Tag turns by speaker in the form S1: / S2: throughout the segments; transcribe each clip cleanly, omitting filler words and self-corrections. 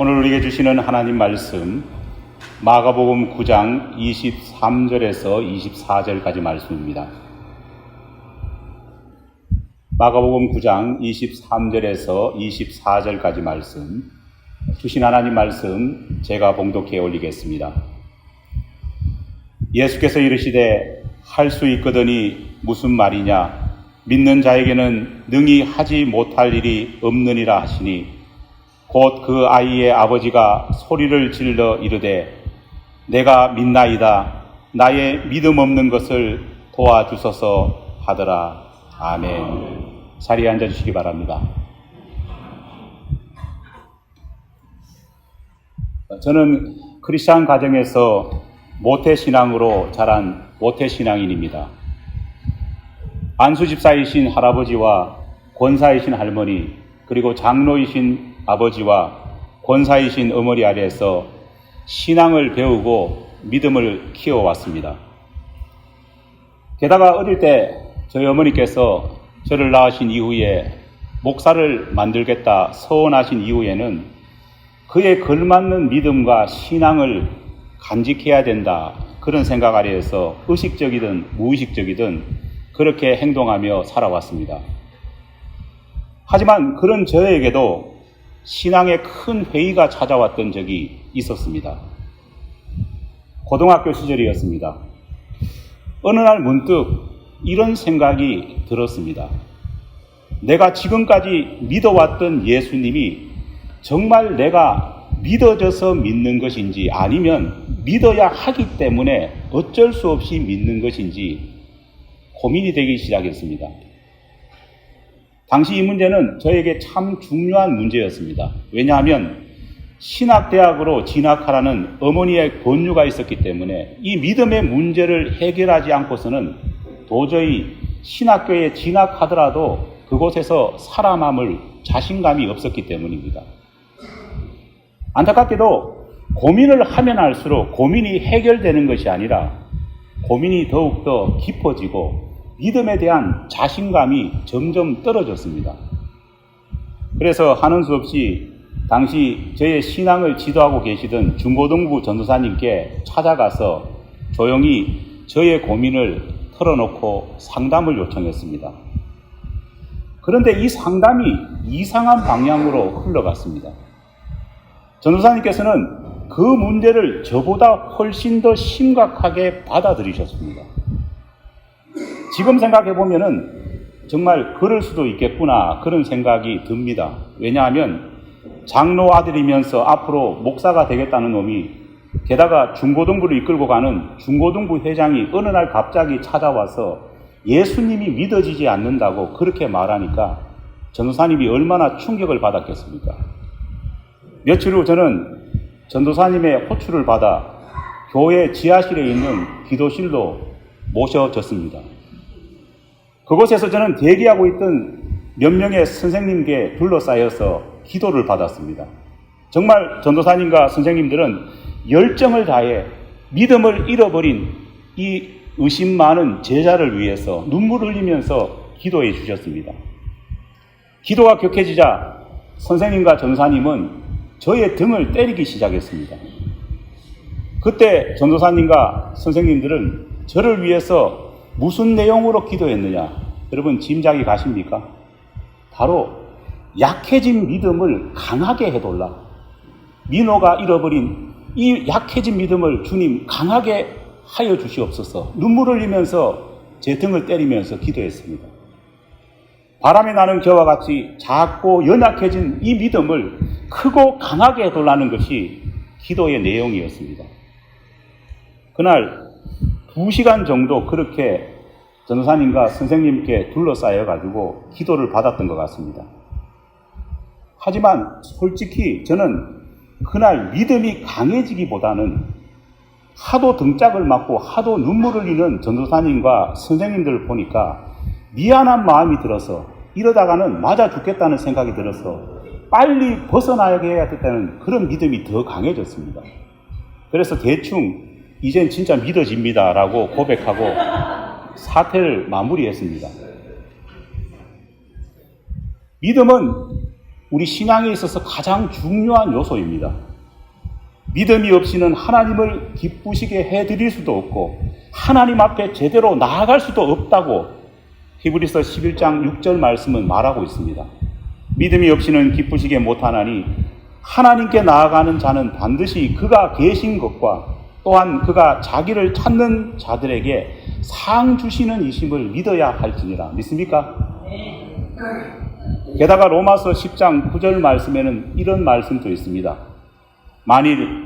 S1: 오늘 우리에게 주시는 하나님 말씀 마가복음 9장 23절에서 24절까지 말씀입니다. 마가복음 9장 23절에서 24절까지 말씀, 주신 하나님 말씀 제가 봉독해 올리겠습니다. 예수께서 이르시되 할 수 있거든이 무슨 말이냐? 믿는 자에게는 능히 하지 못할 일이 없느니라 하시니 곧 그 아이의 아버지가 소리를 질러 이르되 내가 믿나이다. 나의 믿음 없는 것을 도와주소서 하더라. 아멘. 자리에 앉아주시기 바랍니다. 저는 크리스찬 가정에서 모태신앙으로 자란 모태신앙인입니다. 안수집사이신 할아버지와 권사이신 할머니, 그리고 장로이신 아버지와 권사이신 어머니 아래에서 신앙을 배우고 믿음을 키워왔습니다. 게다가 어릴 때 저희 어머니께서 저를 낳으신 이후에 목사를 만들겠다 서원하신 이후에는 그에 걸맞는 믿음과 신앙을 간직해야 된다, 그런 생각 아래에서 의식적이든 무의식적이든 그렇게 행동하며 살아왔습니다. 하지만 그런 저에게도 신앙의 큰 회의가 찾아왔던 적이 있었습니다. 고등학교 시절이었습니다. 어느 날 문득 이런 생각이 들었습니다. 내가 지금까지 믿어왔던 예수님이 정말 내가 믿어져서 믿는 것인지, 아니면 믿어야 하기 때문에 어쩔 수 없이 믿는 것인지 고민이 되기 시작했습니다. 당시 이 문제는 저에게 참 중요한 문제였습니다. 왜냐하면 신학대학으로 진학하라는 어머니의 권유가 있었기 때문에 이 믿음의 문제를 해결하지 않고서는 도저히 신학교에 진학하더라도 그곳에서 살아남을 자신감이 없었기 때문입니다. 안타깝게도 고민을 하면 할수록 고민이 해결되는 것이 아니라 고민이 더욱더 깊어지고 믿음에 대한 자신감이 점점 떨어졌습니다. 그래서 하는 수 없이 당시 저의 신앙을 지도하고 계시던 중고등부 전도사님께 찾아가서 조용히 저의 고민을 털어놓고 상담을 요청했습니다. 그런데 이 상담이 이상한 방향으로 흘러갔습니다. 전도사님께서는 그 문제를 저보다 훨씬 더 심각하게 받아들이셨습니다. 지금 생각해보면은 정말 그럴 수도 있겠구나, 그런 생각이 듭니다. 왜냐하면 장로 아들이면서 앞으로 목사가 되겠다는 놈이, 게다가 중고등부를 이끌고 가는 중고등부 회장이 어느 날 갑자기 찾아와서 예수님이 믿어지지 않는다고 그렇게 말하니까 전도사님이 얼마나 충격을 받았겠습니까? 며칠 후 저는 전도사님의 호출을 받아 교회 지하실에 있는 기도실로 모셔졌습니다. 그곳에서 저는 대기하고 있던 몇 명의 선생님께 둘러싸여서 기도를 받았습니다. 정말 전도사님과 선생님들은 열정을 다해 믿음을 잃어버린 이 의심 많은 제자를 위해서 눈물을 흘리면서 기도해 주셨습니다. 기도가 격해지자 선생님과 전도사님은 저의 등을 때리기 시작했습니다. 그때 전도사님과 선생님들은 저를 위해서 무슨 내용으로 기도했느냐? 여러분 짐작이 가십니까? 바로 약해진 믿음을 강하게 해달라. 민호가 잃어버린 이 약해진 믿음을 주님 강하게 하여 주시옵소서. 눈물을 흘리면서 제 등을 때리면서 기도했습니다. 바람이 나는 겨와 같이 작고 연약해진 이 믿음을 크고 강하게 해달라는 것이 기도의 내용이었습니다. 그날 2시간 정도 그렇게 전도사님과 선생님께 둘러싸여가지고 기도를 받았던 것 같습니다. 하지만 솔직히 저는 그날 믿음이 강해지기보다는 하도 등짝을 맞고 하도 눈물을 흘리는 전도사님과 선생님들을 보니까 미안한 마음이 들어서, 이러다가는 맞아 죽겠다는 생각이 들어서 빨리 벗어나야겠다는 그런 믿음이 더 강해졌습니다. 그래서 대충 이젠 진짜 믿어집니다 라고 고백하고 사태를 마무리했습니다. 믿음은 우리 신앙에 있어서 가장 중요한 요소입니다. 믿음이 없이는 하나님을 기쁘시게 해드릴 수도 없고 하나님 앞에 제대로 나아갈 수도 없다고 히브리서 11장 6절 말씀은 말하고 있습니다. 믿음이 없이는 기쁘시게 못하나니 하나님께 나아가는 자는 반드시 그가 계신 것과 또한 그가 자기를 찾는 자들에게 상 주시는 이심을 믿어야 할지니라. 믿습니까? 게다가 로마서 10장 9절 말씀에는 이런 말씀도 있습니다. 만일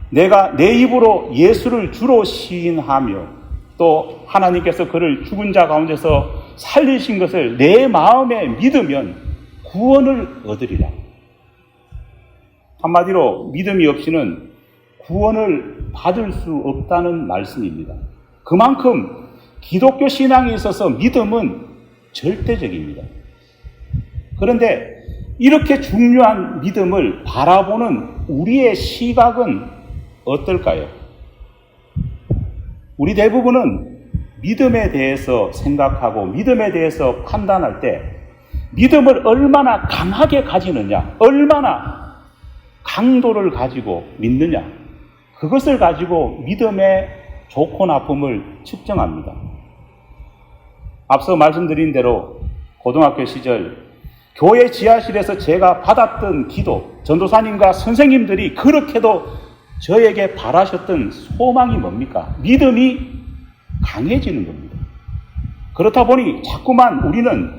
S1: 내가 내 입으로 예수를 주로 시인하며 또 하나님께서 그를 죽은 자 가운데서 살리신 것을 내 마음에 믿으면 구원을 얻으리라. 한마디로 믿음이 없이는 구원을 받을 수 없다는 말씀입니다. 그만큼 기독교 신앙에 있어서 믿음은 절대적입니다. 그런데 이렇게 중요한 믿음을 바라보는 우리의 시각은 어떨까요? 우리 대부분은 믿음에 대해서 생각하고 믿음에 대해서 판단할 때 믿음을 얼마나 강하게 가지느냐, 얼마나 강도를 가지고 믿느냐, 그것을 가지고 믿음의 좋고 나쁨을 측정합니다. 앞서 말씀드린 대로 고등학교 시절 교회 지하실에서 제가 받았던 기도, 전도사님과 선생님들이 그렇게도 저에게 바라셨던 소망이 뭡니까? 믿음이 강해지는 겁니다. 그렇다 보니 자꾸만 우리는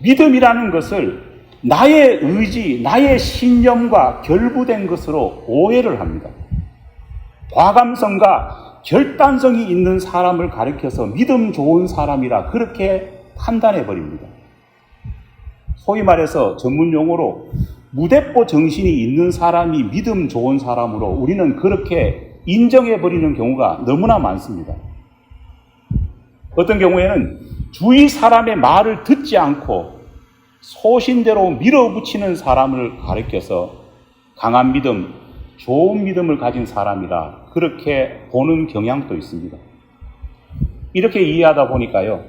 S1: 믿음이라는 것을 나의 의지, 나의 신념과 결부된 것으로 오해를 합니다. 과감성과 결단성이 있는 사람을 가리켜서 믿음 좋은 사람이라 그렇게 판단해버립니다. 소위 말해서 전문 용어로 무대뽀 정신이 있는 사람이 믿음 좋은 사람으로 우리는 그렇게 인정해버리는 경우가 너무나 많습니다. 어떤 경우에는 주위 사람의 말을 듣지 않고 소신대로 밀어붙이는 사람을 가리켜서 강한 믿음, 좋은 믿음을 가진 사람이라 그렇게 보는 경향도 있습니다. 이렇게 이해하다 보니까요,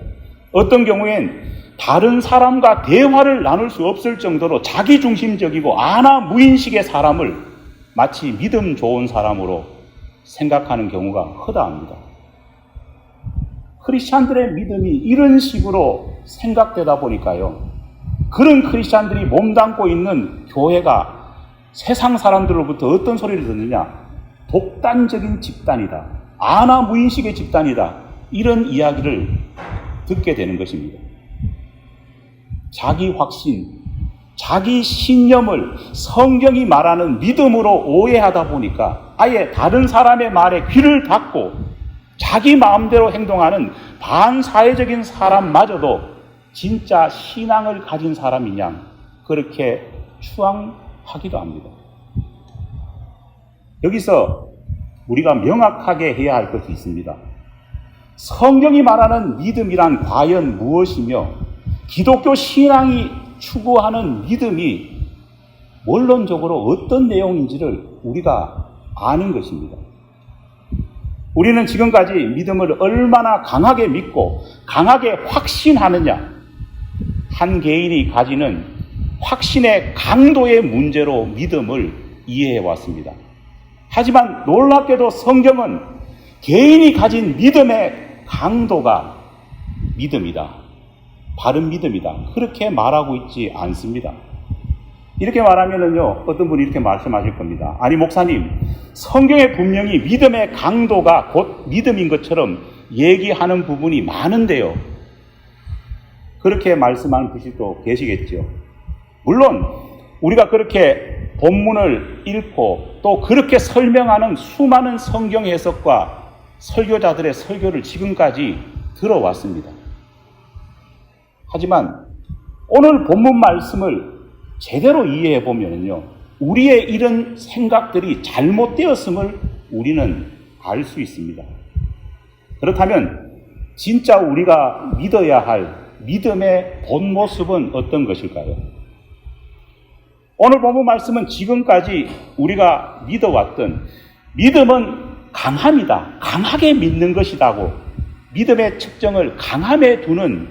S1: 어떤 경우엔 다른 사람과 대화를 나눌 수 없을 정도로 자기중심적이고 아나무인식의 사람을 마치 믿음 좋은 사람으로 생각하는 경우가 허다합니다. 크리스찬들의 믿음이 이런 식으로 생각되다 보니까요, 그런 크리스찬들이 몸담고 있는 교회가 세상 사람들로부터 어떤 소리를 듣느냐? 독단적인 집단이다, 아나무인식의 집단이다, 이런 이야기를 듣게 되는 것입니다. 자기 확신, 자기 신념을 성경이 말하는 믿음으로 오해하다 보니까 아예 다른 사람의 말에 귀를 닫고 자기 마음대로 행동하는 반사회적인 사람마저도 진짜 신앙을 가진 사람이냐 그렇게 추앙하기도 합니다. 여기서 우리가 명확하게 해야 할 것이 있습니다. 성경이 말하는 믿음이란 과연 무엇이며 기독교 신앙이 추구하는 믿음이 원론적으로 어떤 내용인지를 우리가 아는 것입니다. 우리는 지금까지 믿음을 얼마나 강하게 믿고 강하게 확신하느냐, 한 개인이 가지는 확신의 강도의 문제로 믿음을 이해해 왔습니다. 하지만 놀랍게도 성경은 개인이 가진 믿음의 강도가 믿음이다, 바른 믿음이다, 그렇게 말하고 있지 않습니다. 이렇게 말하면은요, 어떤 분이 이렇게 말씀하실 겁니다. 아니 목사님, 성경에 분명히 믿음의 강도가 곧 믿음인 것처럼 얘기하는 부분이 많은데요, 그렇게 말씀하는 분이 또 계시겠죠. 물론 우리가 그렇게 본문을 읽고 또 그렇게 설명하는 수많은 성경 해석과 설교자들의 설교를 지금까지 들어왔습니다. 하지만 오늘 본문 말씀을 제대로 이해해 보면요, 우리의 이런 생각들이 잘못되었음을 우리는 알 수 있습니다. 그렇다면 진짜 우리가 믿어야 할 믿음의 본 모습은 어떤 것일까요? 오늘 본문 말씀은 지금까지 우리가 믿어왔던 믿음은 강함이다, 강하게 믿는 것이다고 믿음의 측정을 강함에 두는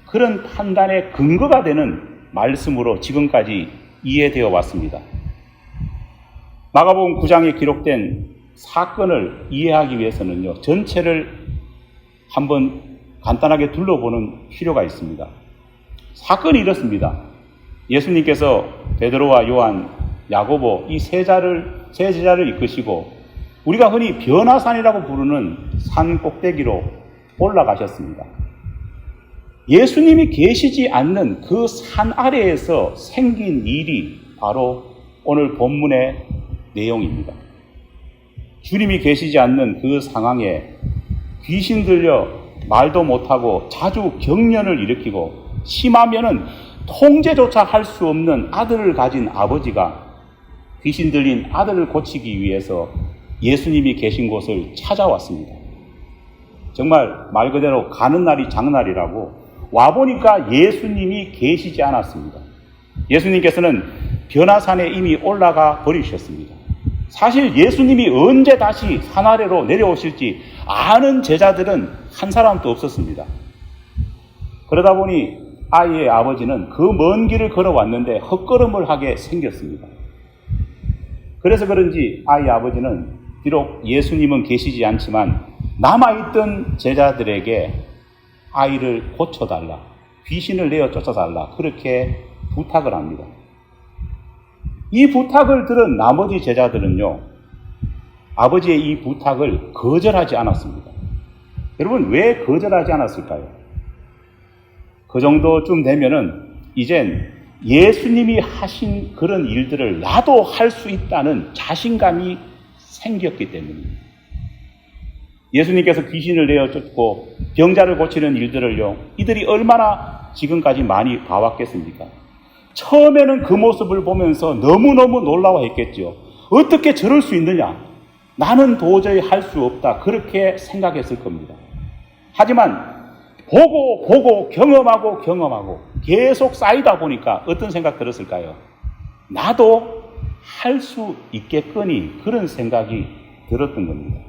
S1: 그런 판단의 근거가 되는 말씀으로 지금까지 이해되어 왔습니다. 마가복음 9장에 기록된 사건을 이해하기 위해서는요, 전체를 한번 간단하게 둘러보는 필요가 있습니다. 사건이 이렇습니다. 예수님께서 베드로와 요한, 야고보 이 세 제자를 이끄시고 우리가 흔히 변화산이라고 부르는 산 꼭대기로 올라가셨습니다. 예수님이 계시지 않는 그 산 아래에서 생긴 일이 바로 오늘 본문의 내용입니다. 주님이 계시지 않는 그 상황에 귀신 들려 말도 못하고 자주 경련을 일으키고 심하면은 통제조차 할 수 없는 아들을 가진 아버지가 귀신 들린 아들을 고치기 위해서 예수님이 계신 곳을 찾아왔습니다. 정말 말 그대로 가는 날이 장날이라고 와보니까 예수님이 계시지 않았습니다. 예수님께서는 변화산에 이미 올라가 버리셨습니다. 사실 예수님이 언제 다시 산 아래로 내려오실지 아는 제자들은 한 사람도 없었습니다. 그러다 보니 아이의 아버지는 그 먼 길을 걸어왔는데 헛걸음을 하게 생겼습니다. 그래서 그런지 아이의 아버지는 비록 예수님은 계시지 않지만 남아있던 제자들에게 아이를 고쳐달라, 귀신을 내어 쫓아달라, 그렇게 부탁을 합니다. 이 부탁을 들은 나머지 제자들은요, 아버지의 이 부탁을 거절하지 않았습니다. 여러분, 왜 거절하지 않았을까요? 그 정도쯤 되면은 이젠 예수님이 하신 그런 일들을 나도 할 수 있다는 자신감이 생겼기 때문입니다. 예수님께서 귀신을 내어 쫓고 병자를 고치는 일들을요, 이들이 얼마나 지금까지 많이 봐왔겠습니까? 처음에는 그 모습을 보면서 너무너무 놀라워했겠죠. 어떻게 저럴 수 있느냐? 나는 도저히 할 수 없다. 그렇게 생각했을 겁니다. 하지만 보고 경험하고 계속 쌓이다 보니까 어떤 생각 들었을까요? 나도 할 수 있겠거니, 그런 생각이 들었던 겁니다.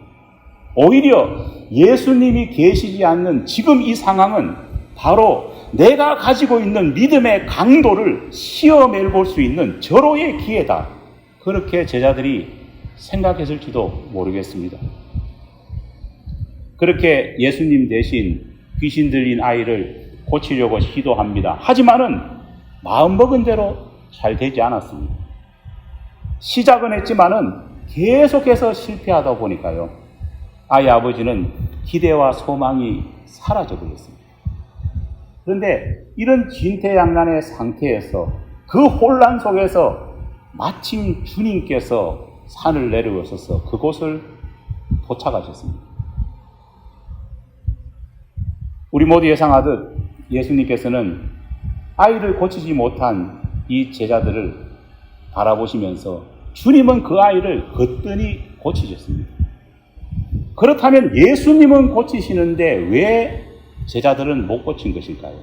S1: 오히려 예수님이 계시지 않는 지금 이 상황은 바로 내가 가지고 있는 믿음의 강도를 시험해 볼 수 있는 절호의 기회다. 그렇게 제자들이 생각했을지도 모르겠습니다. 그렇게 예수님 대신 귀신 들린 아이를 고치려고 시도합니다. 하지만은 마음먹은 대로 잘 되지 않았습니다. 시작은 했지만은 계속해서 실패하다 보니까요, 아이 아버지는 기대와 소망이 사라져 버렸습니다. 그런데 이런 진퇴양난의 상태에서 그 혼란 속에서 마침 주님께서 산을 내려오셔서 그곳을 도착하셨습니다. 우리 모두 예상하듯 예수님께서는 아이를 고치지 못한 이 제자들을 바라보시면서 주님은 그 아이를 거뜬히 고치셨습니다. 그렇다면 예수님은 고치시는데 왜 제자들은 못 고친 것일까요?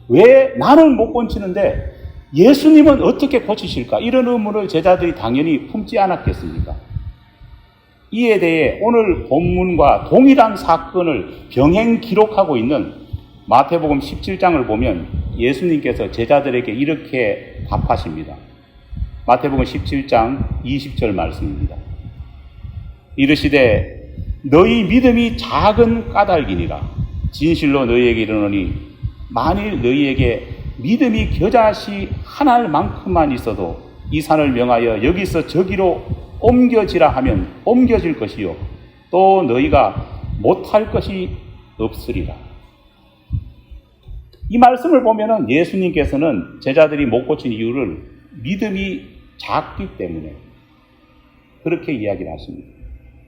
S1: 왜 나는 못 고치는데 예수님은 어떻게 고치실까? 이런 의문을 제자들이 당연히 품지 않았겠습니까? 이에 대해 오늘 본문과 동일한 사건을 병행 기록하고 있는 마태복음 17장을 보면 예수님께서 제자들에게 이렇게 답하십니다. 마태복음 17장 20절 말씀입니다. 이르시되 너희 믿음이 작은 까닭이니라. 진실로 너희에게 이르노니 만일 너희에게 믿음이 겨자씨 한 알만큼만 있어도 이 산을 명하여 여기서 저기로 옮겨지라 하면 옮겨질 것이요 또 너희가 못할 것이 없으리라. 이 말씀을 보면은 예수님께서는 제자들이 못 고친 이유를 믿음이 작기 때문에 그렇게 이야기를 하십니다.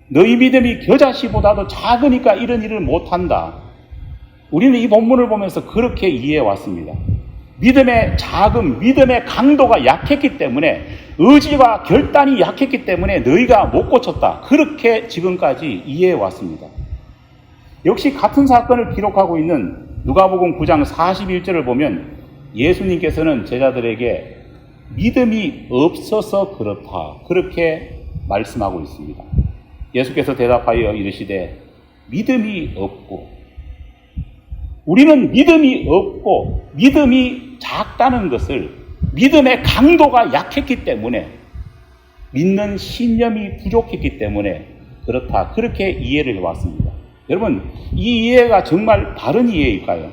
S1: 너희 믿음이 겨자씨보다도 작으니까 이런 일을 못한다. 우리는 이 본문을 보면서 그렇게 이해해 왔습니다. 믿음의 자금, 믿음의 강도가 약했기 때문에, 의지와 결단이 약했기 때문에 너희가 못 고쳤다. 그렇게 지금까지 이해해 왔습니다. 역시 같은 사건을 기록하고 있는 누가복음 9장 41절을 보면 예수님께서는 제자들에게 믿음이 없어서 그렇다. 그렇게 말씀하고 있습니다. 예수께서 대답하여 이르시되 믿음이 없고, 우리는 믿음이 없고 믿음이 작다는 것을 믿음의 강도가 약했기 때문에, 믿는 신념이 부족했기 때문에 그렇다. 그렇게 이해를 해왔습니다. 여러분, 이 이해가 정말 바른 이해일까요?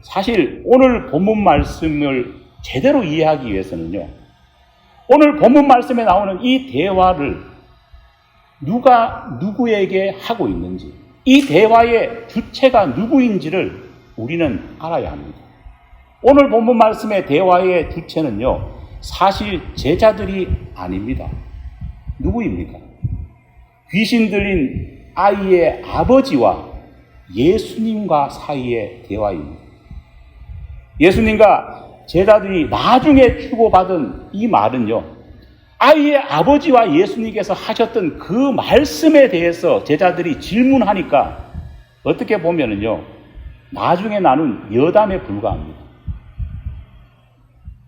S1: 사실 오늘 본문 말씀을 제대로 이해하기 위해서는요, 오늘 본문 말씀에 나오는 이 대화를 누가 누구에게 하고 있는지, 이 대화의 주체가 누구인지를 우리는 알아야 합니다. 오늘 본문 말씀의 대화의 주체는요, 사실 제자들이 아닙니다. 누구입니까? 귀신 들린 아이의 아버지와 예수님과 사이의 대화입니다. 예수님과 제자들이 나중에 주고받은 이 말은요, 아이의 아버지와 예수님께서 하셨던 그 말씀에 대해서 제자들이 질문하니까 어떻게 보면은요, 나중에 나눈 여담에 불과합니다.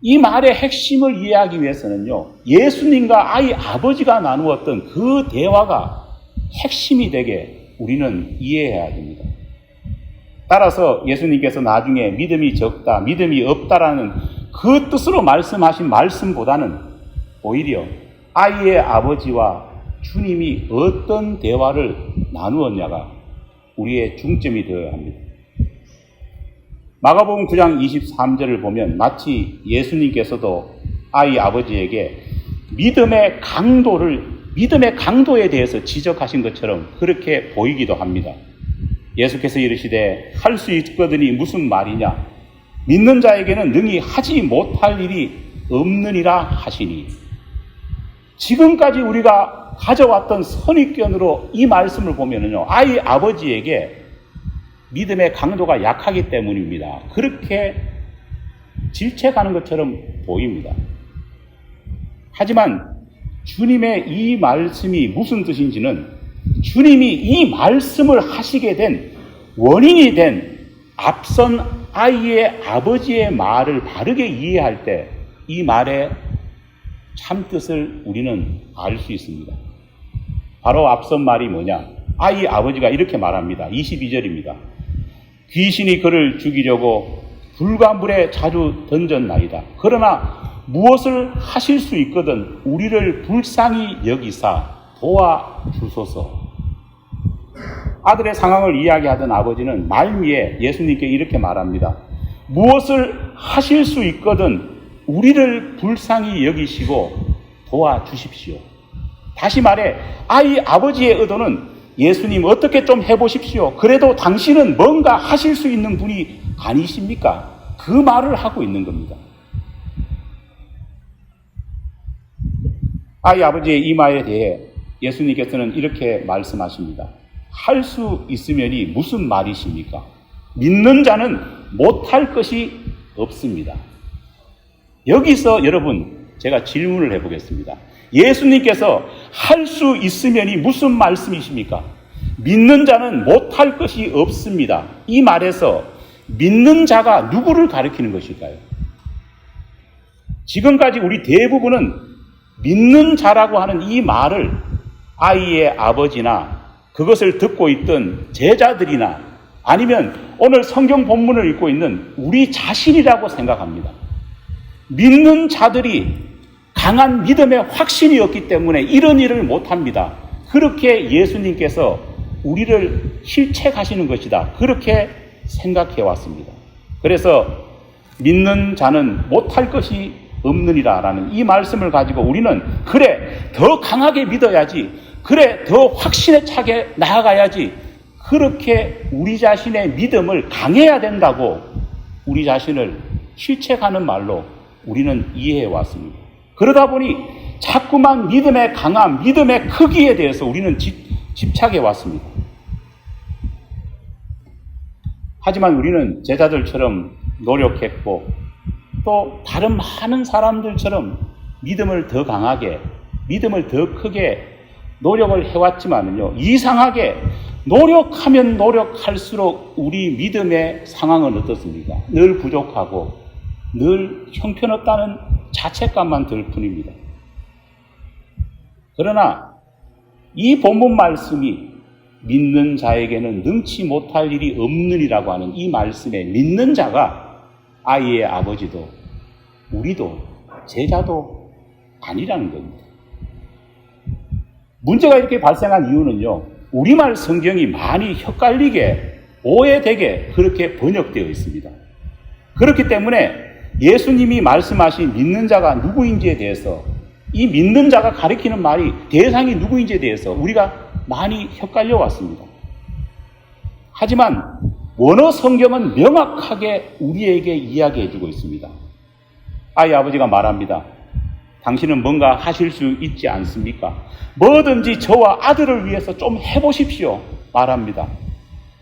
S1: 이 말의 핵심을 이해하기 위해서는요, 예수님과 아이 아버지가 나누었던 그 대화가 핵심이 되게 우리는 이해해야 됩니다. 따라서 예수님께서 나중에 믿음이 적다, 믿음이 없다라는 그 뜻으로 말씀하신 말씀보다는 오히려 아이의 아버지와 주님이 어떤 대화를 나누었냐가 우리의 중점이 되어야 합니다. 마가복음 9장 23절을 보면 마치 예수님께서도 아이 아버지에게 믿음의 강도에 대해서 지적하신 것처럼 그렇게 보이기도 합니다. 예수께서 이르시되 할 수 있거든이 무슨 말이냐? 믿는 자에게는 능히 하지 못할 일이 없느니라 하시니. 지금까지 우리가 가져왔던 선입견으로 이 말씀을 보면은요, 아이 아버지에게 믿음의 강도가 약하기 때문입니다. 그렇게 질책하는 것처럼 보입니다. 하지만 주님의 이 말씀이 무슨 뜻인지는 주님이 이 말씀을 하시게 된 원인이 된 앞선 아이의 아버지의 말을 바르게 이해할 때 이 말의 참뜻을 우리는 알 수 있습니다. 바로 앞선 말이 뭐냐? 아이 아버지가 이렇게 말합니다. 22절입니다. 귀신이 그를 죽이려고 불과 물에 자주 던졌나이다. 그러나 무엇을 하실 수 있거든 우리를 불쌍히 여기사 도와주소서. 아들의 상황을 이야기하던 아버지는 말미에 예수님께 이렇게 말합니다. 무엇을 하실 수 있거든 우리를 불쌍히 여기시고 도와주십시오. 다시 말해 아이 아버지의 의도는 예수님 어떻게 좀 해보십시오. 그래도 당신은 뭔가 하실 수 있는 분이 아니십니까? 그 말을 하고 있는 겁니다. 아이 아버지의 이 말에 대해 예수님께서는 이렇게 말씀하십니다. 할 수 있으면이 무슨 말이십니까? 믿는 자는 못할 것이 없습니다. 여기서 여러분 제가 질문을 해보겠습니다. 예수님께서 할 수 있으면이 무슨 말씀이십니까? 믿는 자는 못할 것이 없습니다. 이 말에서 믿는 자가 누구를 가리키는 것일까요? 지금까지 우리 대부분은 믿는 자라고 하는 이 말을 아이의 아버지나 그것을 듣고 있던 제자들이나 아니면 오늘 성경 본문을 읽고 있는 우리 자신이라고 생각합니다. 믿는 자들이 강한 믿음의 확신이 없기 때문에 이런 일을 못합니다. 그렇게 예수님께서 우리를 실책하시는 것이다. 그렇게 생각해 왔습니다. 그래서 믿는 자는 못할 것이 없느니라 라는 이 말씀을 가지고 우리는 그래 더 강하게 믿어야지, 그래 더 확신에 차게 나아가야지, 그렇게 우리 자신의 믿음을 강해야 된다고 우리 자신을 실책하는 말로 우리는 이해해 왔습니다. 그러다 보니 자꾸만 믿음의 강함, 믿음의 크기에 대해서 우리는 집착해 왔습니다. 하지만 우리는 제자들처럼 노력했고 또 다른 많은 사람들처럼 믿음을 더 강하게, 믿음을 더 크게 노력을 해왔지만은요, 이상하게 노력하면 노력할수록 우리 믿음의 상황은 어떻습니까? 늘 부족하고 늘 형편없다는 자책감만 들 뿐입니다. 그러나 이 본문 말씀이 믿는 자에게는 능치 못할 일이 없느니라고 하는 이 말씀에 믿는 자가 아이의 아버지도 우리도 제자도 아니라는 겁니다. 문제가 이렇게 발생한 이유는요, 우리말 성경이 많이 헷갈리게, 오해되게 그렇게 번역되어 있습니다. 그렇기 때문에 예수님이 말씀하신 믿는 자가 누구인지에 대해서, 이 믿는 자가 가리키는 말이 대상이 누구인지에 대해서 우리가 많이 헷갈려 왔습니다. 하지만 원어 성경은 명확하게 우리에게 이야기해 주고 있습니다. 아이 아버지가 말합니다. 당신은 뭔가 하실 수 있지 않습니까? 뭐든지 저와 아들을 위해서 좀 해보십시오. 말합니다.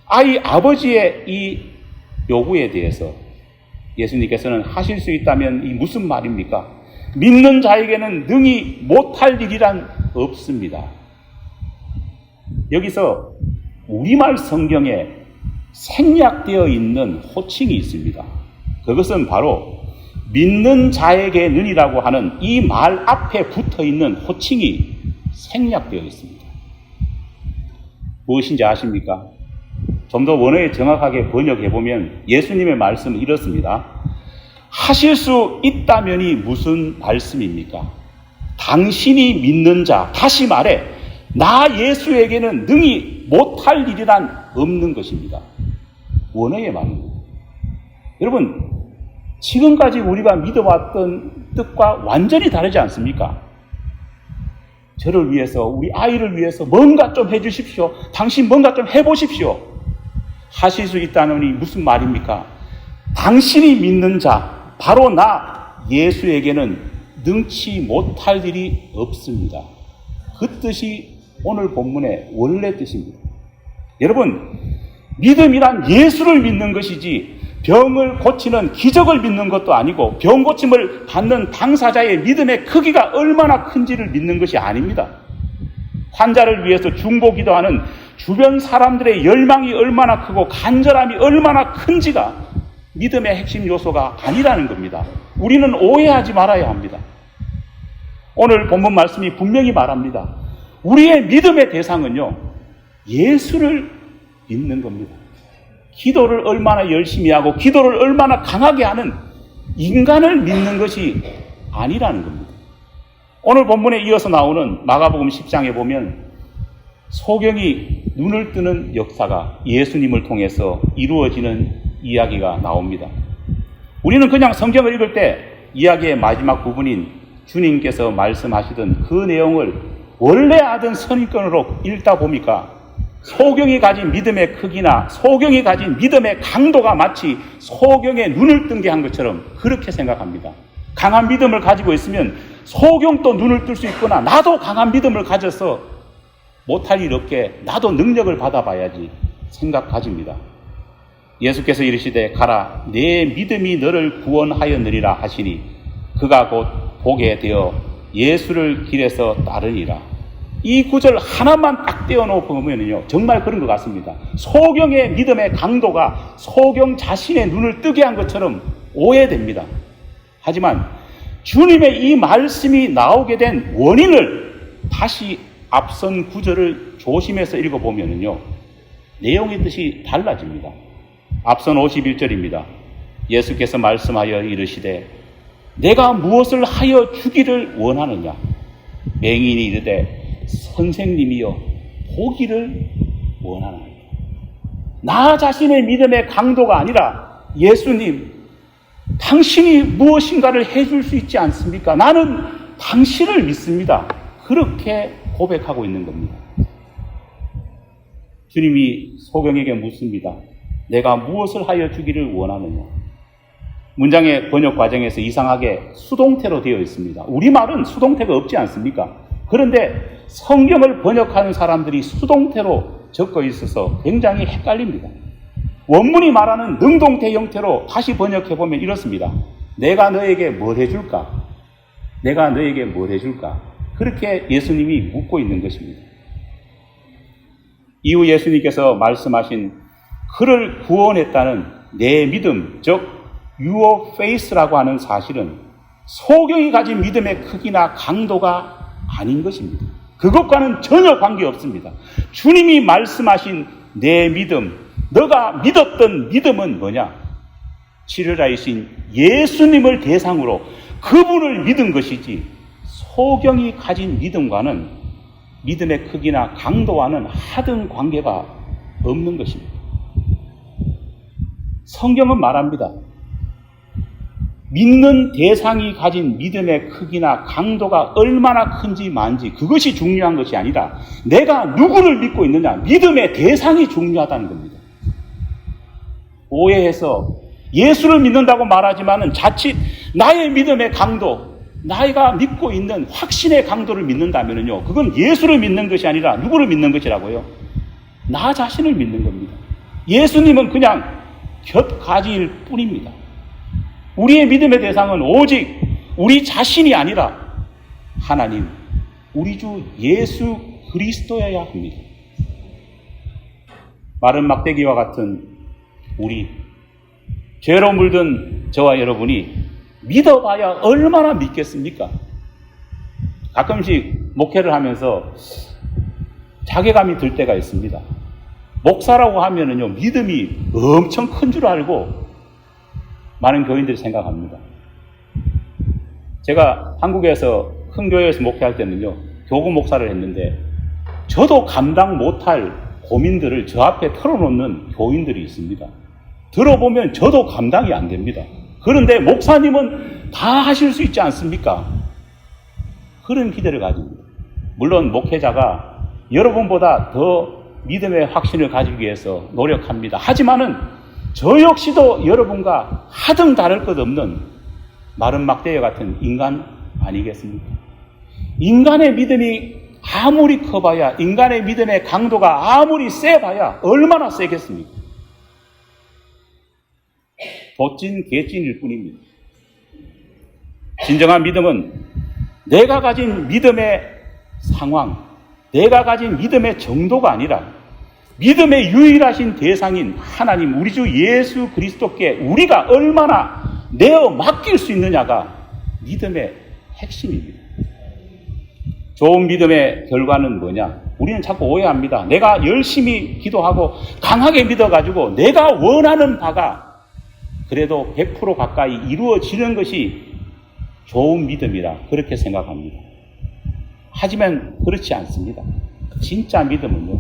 S1: 아이 아버지의 이 요구에 대해서 예수님께서는 하실 수 있다면 이 무슨 말입니까? 믿는 자에게는 능히 못할 일이란 없습니다. 여기서 우리말 성경에 생략되어 있는 호칭이 있습니다. 그것은 바로 믿는 자에게는이라고 하는 이 말 앞에 붙어 있는 호칭이 생략되어 있습니다. 무엇인지 아십니까? 좀 더 원어에 정확하게 번역해 보면 예수님의 말씀은 이렇습니다. 하실 수 있다면이 무슨 말씀입니까? 당신이 믿는 자, 다시 말해 나 예수에게는 능히 못할 일이란 없는 것입니다. 원어의 말입니다. 여러분, 지금까지 우리가 믿어왔던 뜻과 완전히 다르지 않습니까? 저를 위해서, 우리 아이를 위해서 뭔가 좀 해주십시오. 당신 뭔가 좀 해보십시오. 하실 수 있다느니 무슨 말입니까? 당신이 믿는 자, 바로 나 예수에게는 능치 못할 일이 없습니다. 그 뜻이 오늘 본문의 원래 뜻입니다. 여러분, 믿음이란 예수를 믿는 것이지 병을 고치는 기적을 믿는 것도 아니고 병 고침을 받는 당사자의 믿음의 크기가 얼마나 큰지를 믿는 것이 아닙니다. 환자를 위해서 중보기도하는 주변 사람들의 열망이 얼마나 크고 간절함이 얼마나 큰지가 믿음의 핵심 요소가 아니라는 겁니다. 우리는 오해하지 말아야 합니다. 오늘 본문 말씀이 분명히 말합니다. 우리의 믿음의 대상은요, 예수를 믿는 겁니다. 기도를 얼마나 열심히 하고 기도를 얼마나 강하게 하는 인간을 믿는 것이 아니라는 겁니다. 오늘 본문에 이어서 나오는 마가복음 10장에 보면 소경이 눈을 뜨는 역사가 예수님을 통해서 이루어지는 이야기가 나옵니다. 우리는 그냥 성경을 읽을 때 이야기의 마지막 부분인 주님께서 말씀하시던 그 내용을 원래 하던 선입견으로 읽다 보니까 소경이 가진 믿음의 크기나 소경이 가진 믿음의 강도가 마치 소경의 눈을 뜬게 한 것처럼 그렇게 생각합니다. 강한 믿음을 가지고 있으면 소경도 눈을 뜰 수 있구나. 나도 강한 믿음을 가져서 못할 일 없게 나도 능력을 받아봐야지 생각 가집니다. 예수께서 이르시되 가라 내 믿음이 너를 구원하였느니라 하시니 그가 곧 보게 되어 예수를 길에서 따르니라. 이 구절 하나만 딱 떼어놓고 보면요, 정말 그런 것 같습니다. 소경의 믿음의 강도가 소경 자신의 눈을 뜨게 한 것처럼 오해됩니다. 하지만 주님의 이 말씀이 나오게 된 원인을 다시 앞선 구절을 조심해서 읽어보면요, 내용의 뜻이 달라집니다. 앞선 51절입니다. 예수께서 말씀하여 이르시되 내가 무엇을 하여 주기를 원하느냐? 맹인이 이르되 선생님이여 보기를 원하나이다. 나 자신의 믿음의 강도가 아니라 예수님, 당신이 무엇인가를 해줄 수 있지 않습니까? 나는 당신을 믿습니다. 그렇게 고백하고 있는 겁니다. 주님이 소경에게 묻습니다. 내가 무엇을 하여 주기를 원하느냐? 문장의 번역 과정에서 이상하게 수동태로 되어 있습니다. 우리말은 수동태가 없지 않습니까? 그런데 성경을 번역하는 사람들이 수동태로 적혀 있어서 굉장히 헷갈립니다. 원문이 말하는 능동태 형태로 다시 번역해보면 이렇습니다. 내가 너에게 뭘 해줄까? 내가 너에게 뭘 해줄까? 그렇게 예수님이 묻고 있는 것입니다. 이후 예수님께서 말씀하신 그를 구원했다는 내 믿음, 즉 your faith라고 하는 사실은 소경이 가진 믿음의 크기나 강도가 아닌 것입니다. 그것과는 전혀 관계없습니다. 주님이 말씀하신 내 믿음, 너가 믿었던 믿음은 뭐냐? 치료자이신 예수님을 대상으로 그분을 믿은 것이지 소경이 가진 믿음과는 믿음의 크기나 강도와는 하등 관계가 없는 것입니다. 성경은 말합니다. 믿는 대상이 가진 믿음의 크기나 강도가 얼마나 큰지 많지 그것이 중요한 것이 아니라 내가 누구를 믿고 있느냐 믿음의 대상이 중요하다는 겁니다. 오해해서 예수를 믿는다고 말하지만은 자칫 나의 믿음의 강도 나이가 믿고 있는 확신의 강도를 믿는다면요 그건 예수를 믿는 것이 아니라 누구를 믿는 것이라고요? 나 자신을 믿는 겁니다. 예수님은 그냥 곁가지일 뿐입니다. 우리의 믿음의 대상은 오직 우리 자신이 아니라 하나님, 우리 주 예수 그리스도여야 합니다. 마른 막대기와 같은 우리, 죄로 물든 저와 여러분이 믿어봐야 얼마나 믿겠습니까? 가끔씩 목회를 하면서 자괴감이 들 때가 있습니다. 목사라고 하면은요, 믿음이 엄청 큰 줄 알고 많은 교인들이 생각합니다. 제가 한국에서 큰 교회에서 목회할 때는요, 교구 목사를 했는데 저도 감당 못할 고민들을 저 앞에 털어놓는 교인들이 있습니다. 들어보면 저도 감당이 안 됩니다. 그런데 목사님은 다 하실 수 있지 않습니까? 그런 기대를 가집니다. 물론 목회자가 여러분보다 더 믿음의 확신을 가지기 위해서 노력합니다. 하지만은 저 역시도 여러분과 하등 다를 것 없는 마른 막대기 같은 인간 아니겠습니까? 인간의 믿음이 아무리 커봐야, 인간의 믿음의 강도가 아무리 세봐야 얼마나 세겠습니까? 도찐 개찐일 뿐입니다. 진정한 믿음은 내가 가진 믿음의 상황, 내가 가진 믿음의 정도가 아니라 믿음의 유일하신 대상인 하나님, 우리 주 예수 그리스도께 우리가 얼마나 내어 맡길 수 있느냐가 믿음의 핵심입니다. 좋은 믿음의 결과는 뭐냐? 우리는 자꾸 오해합니다. 내가 열심히 기도하고 강하게 믿어가지고 내가 원하는 바가 그래도 100% 가까이 이루어지는 것이 좋은 믿음이라 그렇게 생각합니다. 하지만 그렇지 않습니다. 진짜 믿음은요,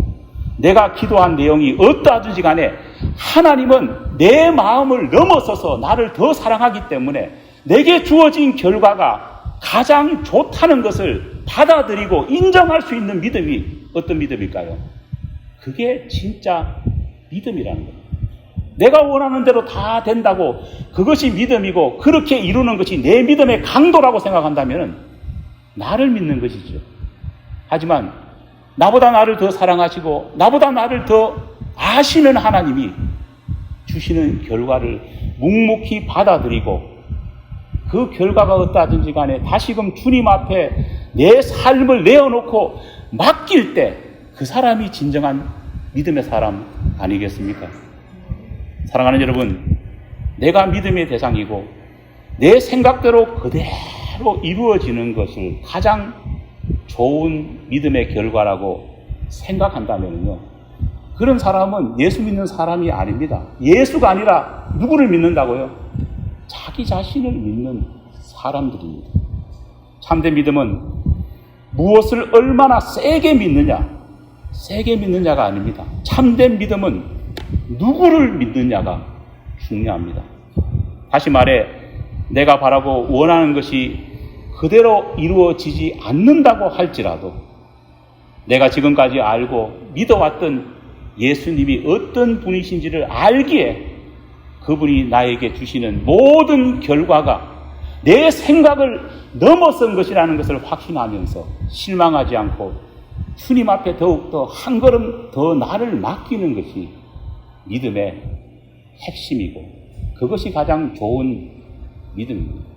S1: 내가 기도한 내용이 어떠하든지 간에 하나님은 내 마음을 넘어서서 나를 더 사랑하기 때문에 내게 주어진 결과가 가장 좋다는 것을 받아들이고 인정할 수 있는 믿음이 어떤 믿음일까요? 그게 진짜 믿음이라는 거예요. 내가 원하는 대로 다 된다고 그것이 믿음이고 그렇게 이루는 것이 내 믿음의 강도라고 생각한다면 나를 믿는 것이죠. 하지만 나보다 나를 더 사랑하시고 나보다 나를 더 아시는 하나님이 주시는 결과를 묵묵히 받아들이고 그 결과가 어떠하든지 간에 다시금 주님 앞에 내 삶을 내어놓고 맡길 때 그 사람이 진정한 믿음의 사람 아니겠습니까? 사랑하는 여러분, 내가 믿음의 대상이고 내 생각대로 그대로 이루어지는 것을 가장 좋은 믿음의 결과라고 생각한다면요, 그런 사람은 예수 믿는 사람이 아닙니다. 예수가 아니라 누구를 믿는다고요? 자기 자신을 믿는 사람들입니다. 참된 믿음은 무엇을 얼마나 세게 믿느냐가 아닙니다. 참된 믿음은 누구를 믿느냐가 중요합니다. 다시 말해, 내가 바라고 원하는 것이 그대로 이루어지지 않는다고 할지라도 내가 지금까지 알고 믿어왔던 예수님이 어떤 분이신지를 알기에 그분이 나에게 주시는 모든 결과가 내 생각을 넘어선 것이라는 것을 확신하면서 실망하지 않고 주님 앞에 더욱더 한 걸음 더 나를 맡기는 것이 믿음의 핵심이고 그것이 가장 좋은 믿음입니다.